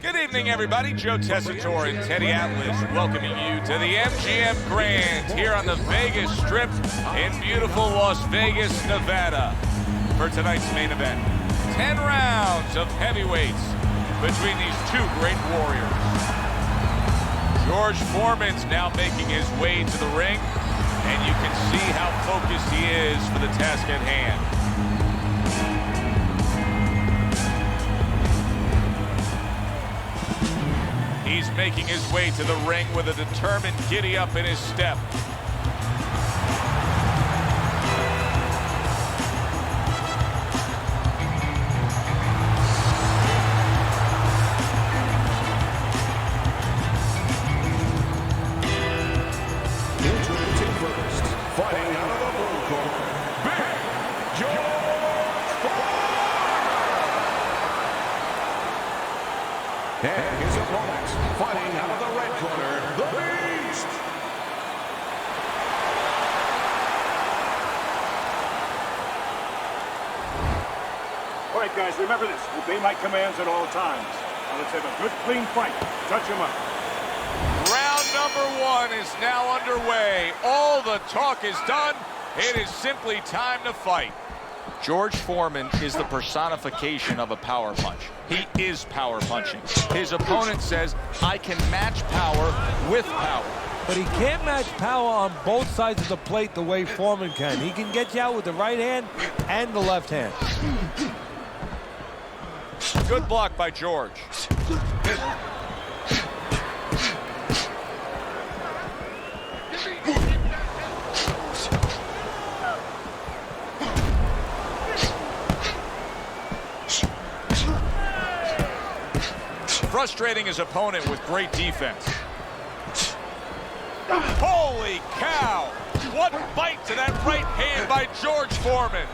Good evening, everybody. Joe Tessitore and Teddy Atlas welcoming you to the MGM Grand here on the Vegas Strip in beautiful Las Vegas, Nevada. For tonight's main event, 10 rounds of heavyweights between these two great warriors. George Foreman's now making his way to the ring, and you can see how focused he is for the task at hand. He's making his way to the ring with a determined giddy-up in his step. Introducing first, fighting out of the blue corner, Big George Foreman. And his opponent, fighting out of the red corner, the Beast. All right, guys, remember this. Obey my commands at all times. Now let's have a good, clean fight. Touch him up. Round number one is now underway. All the talk is done. It is simply time to fight. George Foreman is the personification of a power punch. He is power punching. His opponent says, I can match power with power. But he can't match power on both sides of the plate the way Foreman can. He can get you out with the right hand and the left hand. Good block by George. Frustrating his opponent with great defense. Holy cow! What bite to that right hand by George Foreman.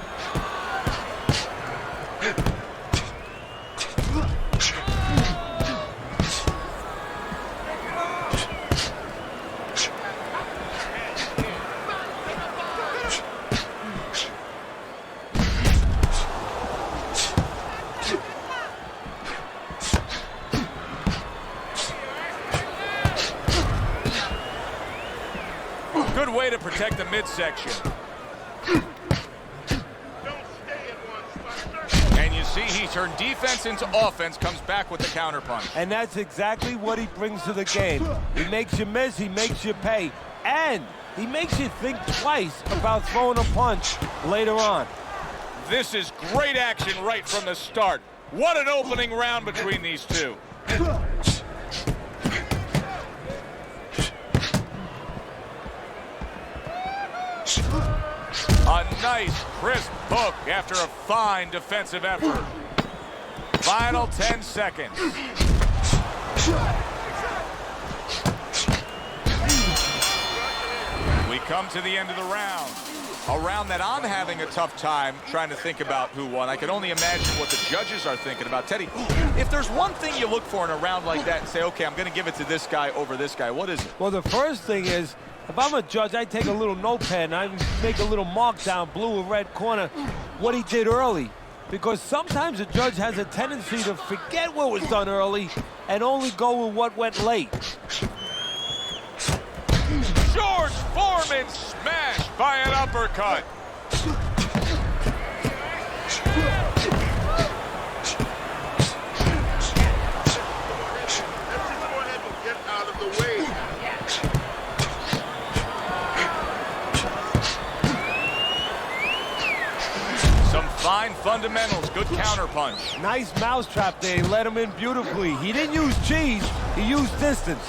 Good way to protect the midsection. And you see he turned defense into offense, comes back with the counterpunch. And that's exactly what he brings to the game. He makes you miss, he makes you pay, and he makes you think twice about throwing a punch later on. This is great action right from the start. What an opening round between these two. A nice, crisp hook after a fine defensive effort. Final 10 seconds. We come to the end of the round. A round that I'm having a tough time trying to think about who won. I can only imagine what the judges are thinking about. Teddy, if there's one thing you look for in a round like that and say, okay, I'm going to give it to this guy over this guy, what is it? Well, the first thing is, if I'm a judge, I take a little notepad and I make a little mark down, blue or red corner, what he did early. Because sometimes a judge has a tendency to forget what was done early and only go with what went late. George Foreman smashed by an uppercut. Some fine fundamentals, good counterpunch. Nice mousetrap there, he let him in beautifully. He didn't use cheese, he used distance.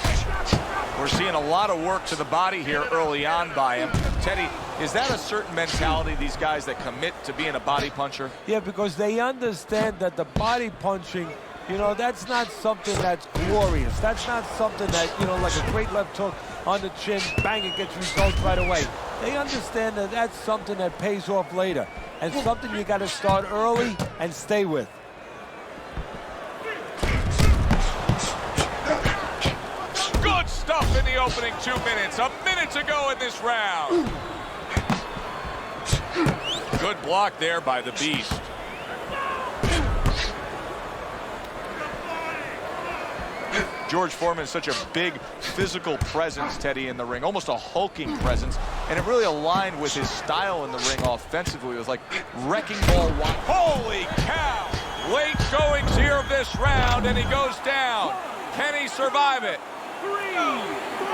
We're seeing a lot of work to the body here early on by him. Teddy, is that a certain mentality, these guys that commit to being a body puncher? Yeah, because they understand that the body punching, you know, that's not something that's glorious. That's not something that, you know, like a great left hook on the chin, bang, it gets results right away. They understand that that's something that pays off later and something you got to start early and stay with. Good stuff in the opening 2 minutes. A minute to go in this round. Good block there by the Beast. George Foreman is such a big physical presence, Teddy, in the ring, almost a hulking presence, and it really aligned with his style in the ring offensively. It was like wrecking ball. Holy cow! Late goings here of this round, and he goes down. Can he survive it? 3, 4,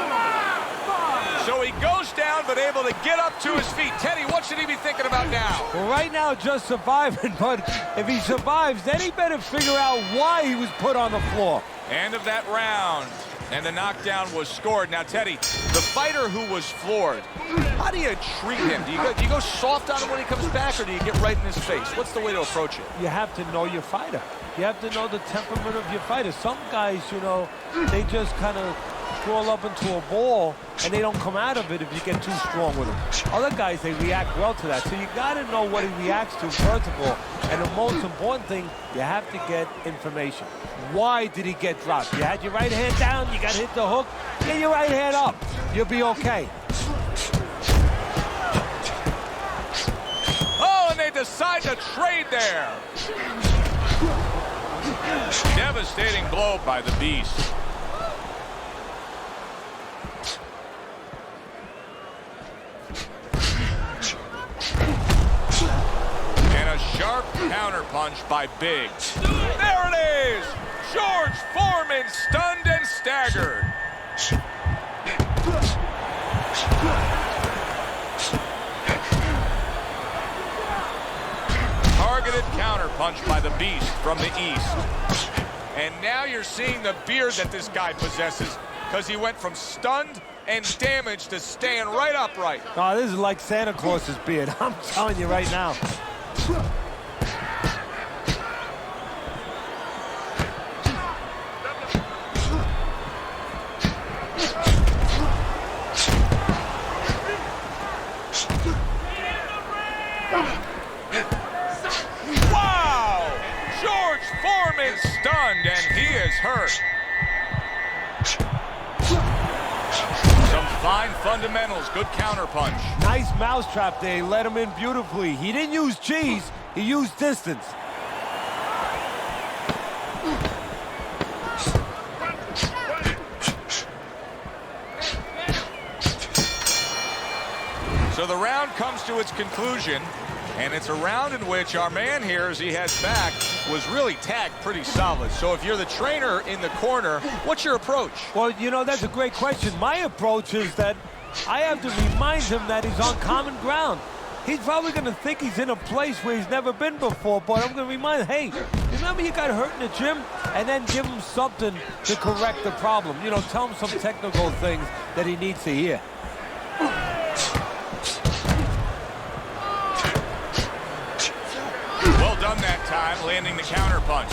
5. So he goes down, but able to get up to his feet. Teddy, what should he be thinking about now? Well, right now, just surviving, but if he survives, then he better figure out why he was put on the floor. End of that round, and the knockdown was scored. Now, Teddy, the fighter who was floored, how do you treat him? Do you go soft on him when he comes back, or do you get right in his face? What's the way to approach it? You have to know your fighter. You have to know the temperament of your fighter. Some guys, you know, they just kind of crawl up into a ball and they don't come out of it if you get too strong with them. Other guys, they react well to that. So you got to know what he reacts to, first of all. And the most important thing, you have to get information. Why did he get dropped? You had your right hand down, you got hit the hook, get your right hand up. You'll be okay. Oh, and they decide to trade there. Devastating blow by the Beast. And a sharp counter punch by Big. There it is! George Foreman stunned and staggered. Targeted counter punch by the Beast from the East. And now you're seeing the beard that this guy possesses, because he went from stunned and damaged to staying right upright. Oh, this is like Santa Claus's beard. I'm telling you right now. Wow! George Foreman stunned, and he is hurt. Some fine fundamentals, good counter punch. Nice mousetrap there. He let him in beautifully. He didn't use cheese, he used distance. So the round comes to its conclusion, and it's a round in which our man here, as he heads back, was really tagged pretty solid. So if you're the trainer in the corner, what's your approach? Well, you know, that's a great question. My approach is that I have to remind him that he's on common ground. He's probably going to think he's in a place where he's never been before, but I'm going to remind him, hey, remember you got hurt in the gym? And then give him something to correct the problem. You know, tell him some technical things that he needs to hear. Well done that time, landing the counter punch.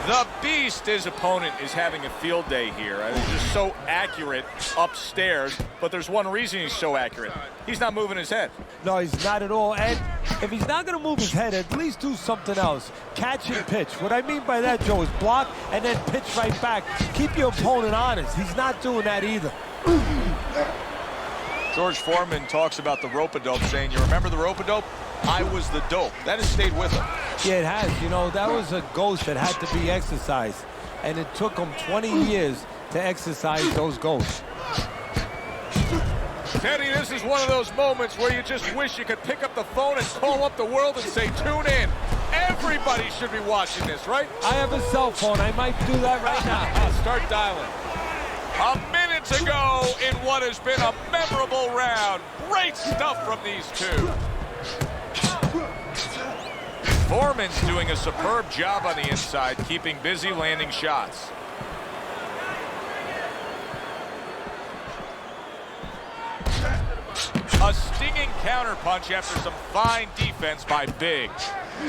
The Beast, his opponent, is having a field day here. He's just so accurate upstairs, but there's one reason he's so accurate. He's not moving his head. No, he's not at all. And if he's not going to move his head, at least do something else. Catch and pitch. What I mean by that, Joe, is block and then pitch right back. Keep your opponent honest. He's not doing that either. George Foreman talks about the rope-a-dope, saying, you remember the rope-a-dope? I was the dope. That has stayed with him. Yeah, it has. You know, that was a ghost that had to be exercised. And it took him 20 years to exercise those ghosts. Teddy, this is one of those moments where you just wish you could pick up the phone and call up the world and say, tune in. Everybody should be watching this, right? I have a cell phone. I might do that right now. Start dialing. A minute to go in what has been a memorable round. Great stuff from these two. Foreman's doing a superb job on the inside, keeping busy landing shots. A stinging counter punch after some fine defense by Big.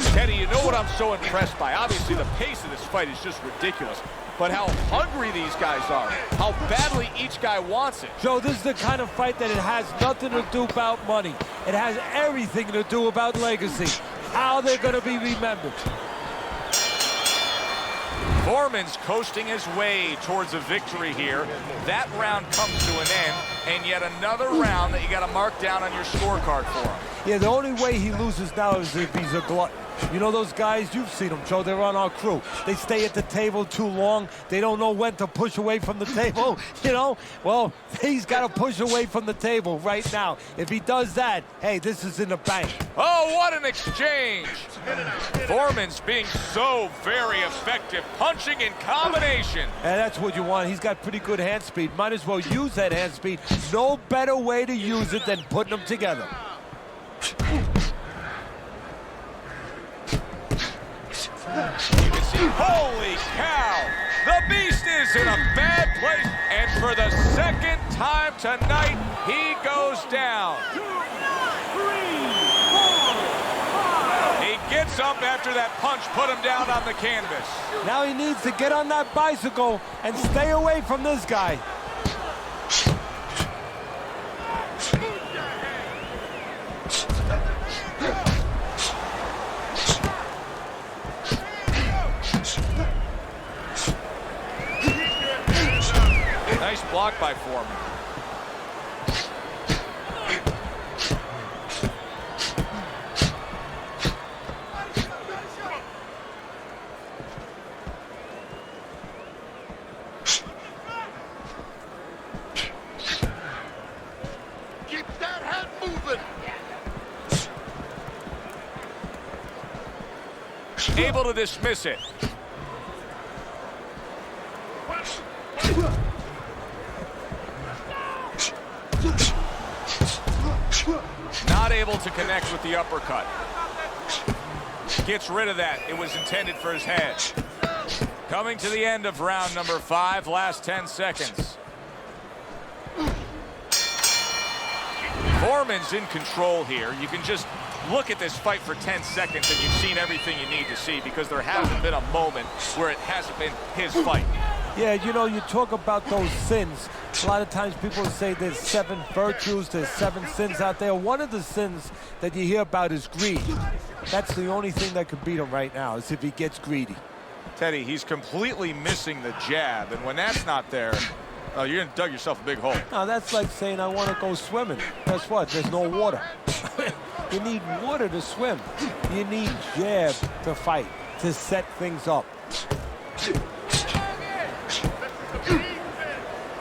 Teddy, you know what I'm so impressed by? Obviously, the pace of this fight is just ridiculous. But how hungry these guys are, how badly each guy wants it. Joe, this is the kind of fight that it has nothing to do about money. It has everything to do about legacy, how they're going to be remembered. Foreman's coasting his way towards a victory here. That round comes to an end, and yet another round that you got to mark down on your scorecard for him. Yeah, the only way he loses now is if he's a glutton. You know those guys, you've seen them, Joe, they're on our crew. They stay at the table too long. They don't know when to push away from the table, you know? Well, he's got to push away from the table right now. If he does that, hey, this is in the bank. Oh, what an exchange. Foreman's being so very effective, punching in combination. And that's what you want. He's got pretty good hand speed. Might as well use that hand speed. No better way to use it than putting them together. You can see, holy cow, the Beast is in a bad place, and for the second time tonight, he goes down. 2, 3, 4, 5. He gets up after that punch put him down on the canvas. Now he needs to get on that bicycle and stay away from this guy. Nice block by Foreman. Keep that head moving. Able to dismiss it. Not able to connect with the uppercut. Gets rid of that. It was intended for his head. Coming to the end of round number 5, last 10 seconds. Foreman's in control here. You can just look at this fight for 10 seconds and you've seen everything you need to see, because there hasn't been a moment where it hasn't been his fight. Yeah, you know, you talk about those sins. A lot of times people say there's 7 virtues, there's 7 sins out there. One of the sins that you hear about is greed. That's the only thing that could beat him right now, is if he gets greedy. Teddy, he's completely missing the jab, and when that's not there, you're going to dug yourself a big hole. Now, that's like saying I want to go swimming. Guess what? There's no water. You need water to swim. You need jab to fight, to set things up.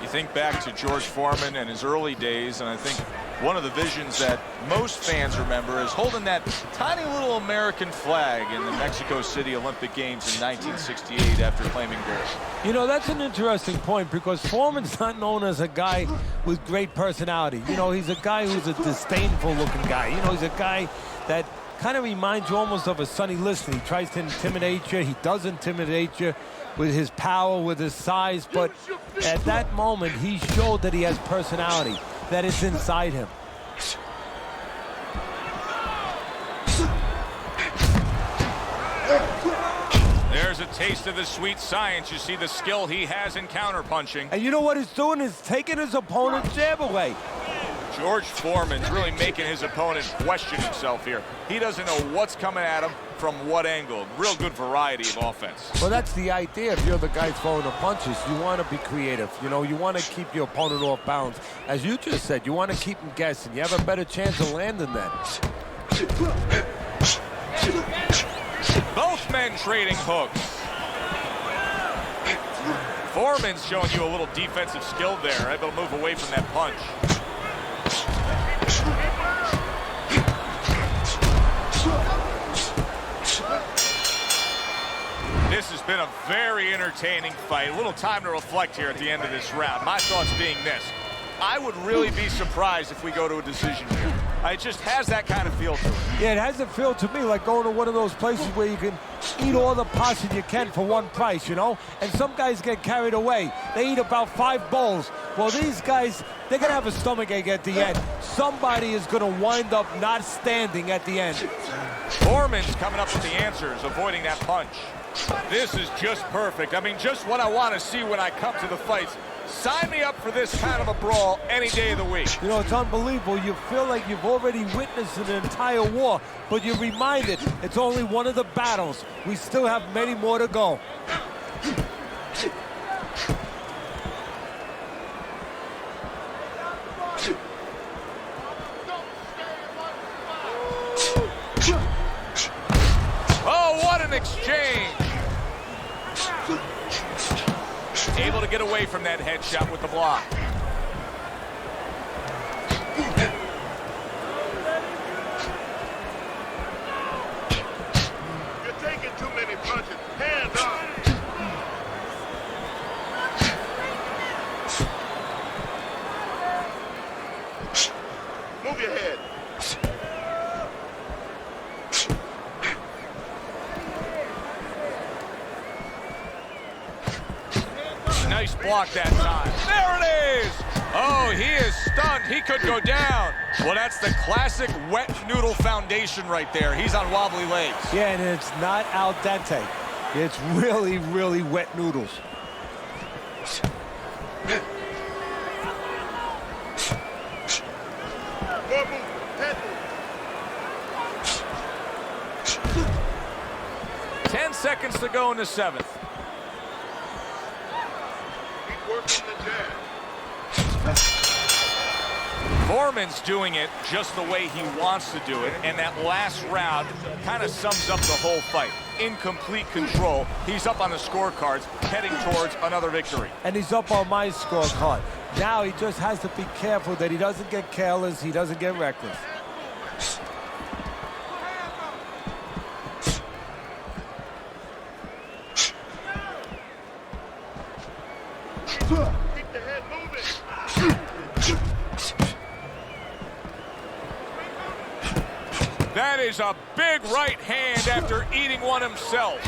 You think back to George Foreman and his early days, and I think one of the visions that most fans remember is holding that tiny little American flag in the Mexico City Olympic Games in 1968 after claiming gold. You know, that's an interesting point, because Foreman's not known as a guy with great personality. You know, he's a guy who's a disdainful-looking guy. You know, he's a guy that kind of reminds you almost of a Sonny Liston. He tries to intimidate you. He does intimidate you with his power, with his size, but at that moment, he showed that he has personality, that it's inside him. There's a taste of the sweet science. You see the skill he has in counterpunching. And you know what he's doing is taking his opponent's jab away. George Foreman's really making his opponent question himself here. He doesn't know what's coming at him from what angle. Real good variety of offense. Well, that's the idea. If you're the guy throwing the punches, you want to be creative. You know, you want to keep your opponent off balance. As you just said, you want to keep him guessing. You have a better chance of landing that. Both men trading hooks. Foreman's showing you a little defensive skill there, able to move away from that punch. This has been a very entertaining fight. A little time to reflect here at the end of this round. My thoughts being this: I would really be surprised if we go to a decision here. It just has that kind of feel to it. Yeah, it has a feel to me like going to one of those places where you can eat all the pasta you can for one price, you know? And some guys get carried away. They eat about 5 bowls. Well, these guys, they're going to have a stomachache at the end. Somebody is going to wind up not standing at the end. Foreman's coming up with the answers, avoiding that punch. This is just perfect. I mean, just what I want to see when I come to the fights. Sign me up for this kind of a brawl any day of the week. You know, it's unbelievable. You feel like you've already witnessed an entire war, but you're reminded it's only one of the battles. We still have many more to go. Able to get away from that headshot with the block. You're taking too many punches. Hands up. Move your head. Nice block that time. There it is! Oh, he is stunned. He could go down. Well, that's the classic wet noodle foundation right there. He's on wobbly legs. Yeah, and it's not al dente. It's really, really wet noodles. More movement. Head movement. 10 seconds to go in the 7th. Keep working the jab. Foreman's doing it just the way he wants to do it, and that last round kind of sums up the whole fight. In complete control. He's up on the scorecards, heading towards another victory. And he's up on my scorecard. Now he just has to be careful that he doesn't get careless, he doesn't get reckless. Keep the head moving. That is a big right hand after eating one himself.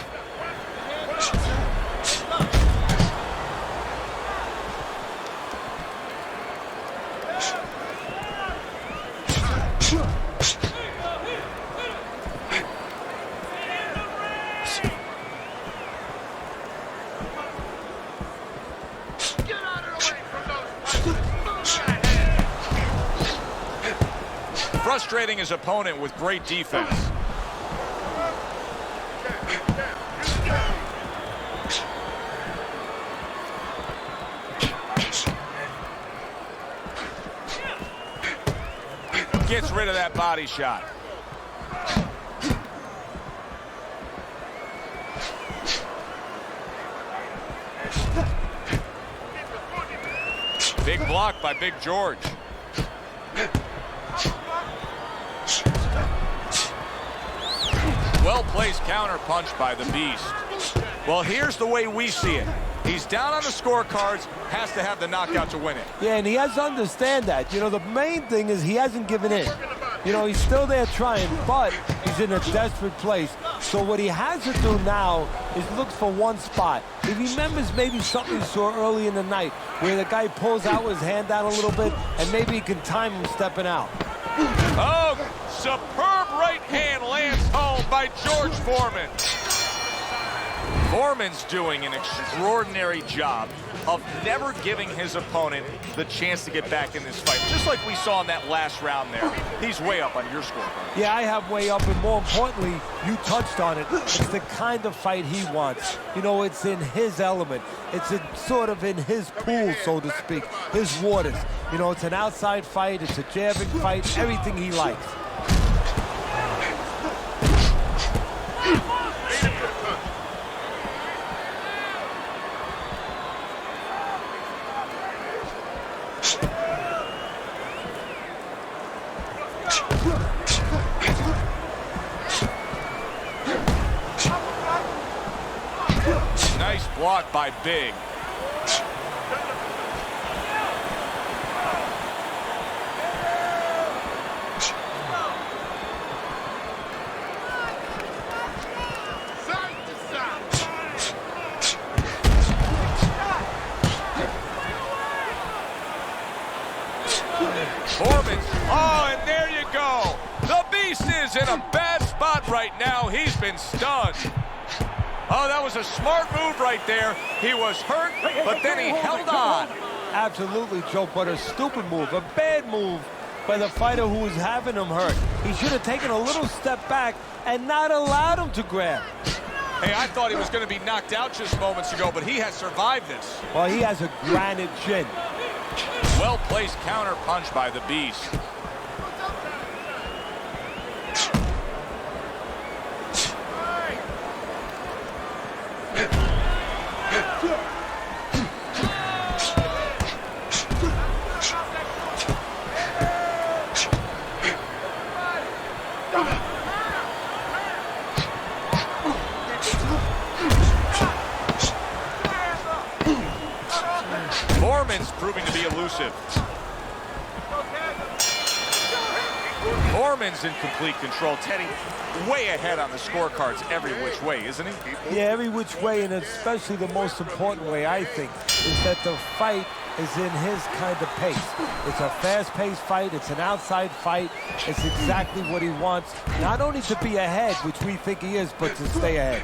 Get out of the way from those punches. Frustrating his opponent with great defense. Gets rid of that body shot. Big block by Big George. Well-placed counter punch by the Beast. Well, here's the way we see it. He's down on the scorecards, has to have the knockout to win it. Yeah, and he has to understand that. You know, the main thing is he hasn't given in. You know, he's still there trying, but he's in a desperate place. So what he has to do now is look for one spot. He remembers maybe something he saw early in the night where the guy pulls out his hand down a little bit, and maybe he can time him stepping out. Oh, superb right hand lands home by George Foreman. Foreman's doing an extraordinary job of never giving his opponent the chance to get back in this fight. Just like we saw in that last round there. He's way up on your score. Yeah, I have way up, and more importantly, you touched on it. It's the kind of fight he wants. You know, it's in his element. It's sort of in his pool, so to speak, his waters. You know, it's an outside fight. It's a jabbing fight, everything he likes. Nice block by Big. Side to side. Foreman. Oh, and there you go. The Beast is in a bad spot right now. He's been stunned. Oh, that was a smart move right there. He was hurt, but then he held on. Absolutely, Joe, but a stupid move, a bad move by the fighter who was having him hurt. He should have taken a little step back and not allowed him to grab. Hey, I thought he was going to be knocked out just moments ago, but he has survived this. Well, he has a granite chin. Well-placed counter punch by the Beast. Foreman's proving to be elusive. Foreman's in complete control. Teddy, way ahead on the scorecards every which way, isn't he? Yeah, every which way, and especially the most important way, I think, is that the fight is in his kind of pace. It's a fast-paced fight. It's an outside fight. It's exactly what he wants, not only to be ahead, which we think he is, but to stay ahead.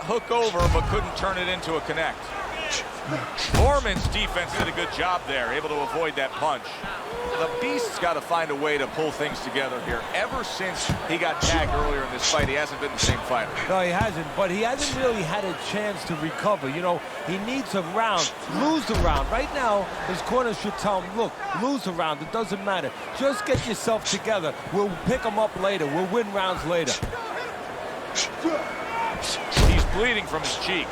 Hook over, but couldn't turn it into a connect. Foreman's defense did a good job there, able to avoid that punch. The Beast's got to find a way to pull things together here. Ever since he got tagged earlier in this fight, he hasn't been the same fighter. No, he hasn't, but he hasn't really had a chance to recover. You know, he needs a round, lose the round. Right now, his corner should tell him, look, lose the round, it doesn't matter. Just get yourself together. We'll pick him up later. We'll win rounds later. He's bleeding from his cheek.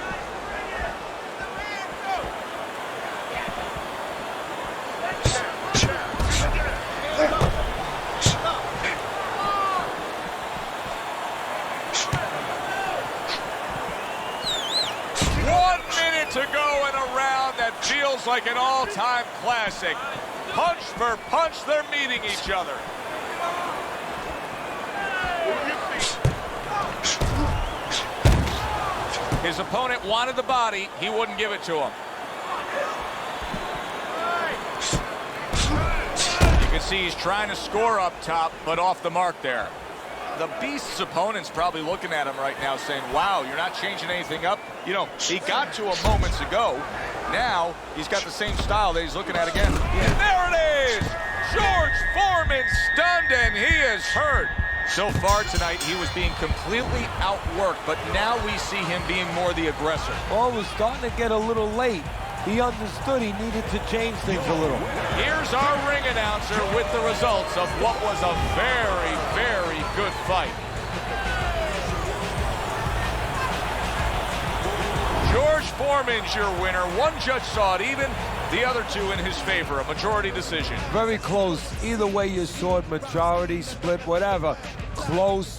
To go in a round that feels like an all-time classic. Punch for punch, they're meeting each other. His opponent wanted the body, he wouldn't give it to him. You can see he's trying to score up top, but off the mark there. The Beast's opponent's probably looking at him right now saying, wow, you're not changing anything up. You know, he got to him moments ago. Now, he's got the same style that he's looking at again. Yeah. There it is! George Foreman stunned, and he is hurt. So far tonight, he was being completely outworked, but now we see him being more the aggressor. Well, it was starting to get a little late. He understood he needed to change things a little. Here's our ring announcer with the results of what was a very, very good fight. George Foreman's your winner. One judge saw it even, the other two in his favor, a majority decision. Very close. Either way you saw it, majority, split, whatever. Close.